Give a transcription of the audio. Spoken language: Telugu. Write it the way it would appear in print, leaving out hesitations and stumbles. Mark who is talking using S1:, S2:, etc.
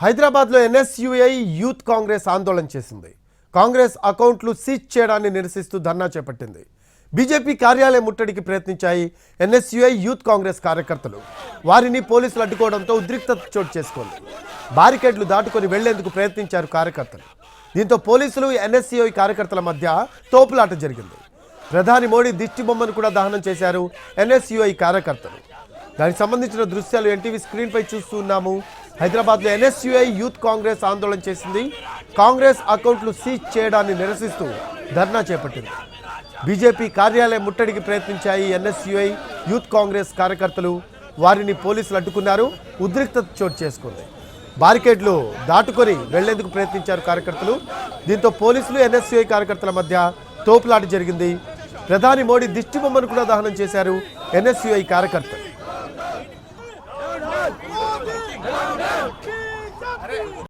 S1: హైదరాబాద్లో ఎన్ఎస్యుఐ యూత్ కాంగ్రెస్ ఆందోళన చేసింది. కాంగ్రెస్ అకౌంట్లు సీజ్ చేయడాన్ని నిరసిస్తూ ధర్నా చేపట్టింది. బీజేపీ కార్యాలయం ముట్టడికి ప్రయత్నించాయి ఎన్ఎస్యుఐ యూత్ కాంగ్రెస్ కార్యకర్తలు. వారిని పోలీసులు అడ్డుకోవడంతో ఉద్రిక్తత చోటు చేసుకుంది. బారికేడ్లు దాటుకొని వెళ్లేందుకు ప్రయత్నించారు కార్యకర్తలు. దీంతో పోలీసులు ఎన్ఎస్యుఐ కార్యకర్తల మధ్య తోపులాట జరిగింది. ప్రధాని మోడీ దిష్టి బొమ్మను కూడా దహనం చేశారు ఎన్ఎస్యుఐ కార్యకర్తలు. దానికి సంబంధించిన దృశ్యాలు ఎన్టీవీ స్క్రీన్ పై చూస్తున్నాము. హైదరాబాద్లో ఎన్ఎస్యుఐ యూత్ కాంగ్రెస్ ఆందోళన చేసింది. కాంగ్రెస్ అకౌంట్లు సీజ్ చేయడాన్ని నిరసిస్తూ ధర్నా చేపట్టింది. బీజేపీ కార్యాలయం ముట్టడికి ప్రయత్నించాయి ఎన్ఎస్యుఐ యూత్ కాంగ్రెస్ కార్యకర్తలు. వారిని పోలీసులు అడ్డుకున్నారు. ఉద్రిక్తత చోటు చేసుకుంది. బారికేడ్లు దాటుకొని వెళ్లేందుకు ప్రయత్నించారు కార్యకర్తలు. దీంతో పోలీసులు ఎన్ఎస్యుఐ కార్యకర్తల మధ్య తోపులాట జరిగింది. ప్రధాని మోడీ దిష్టి బొమ్మను కూడా దహనం చేశారు ఎన్ఎస్యుఐ కార్యకర్తలు.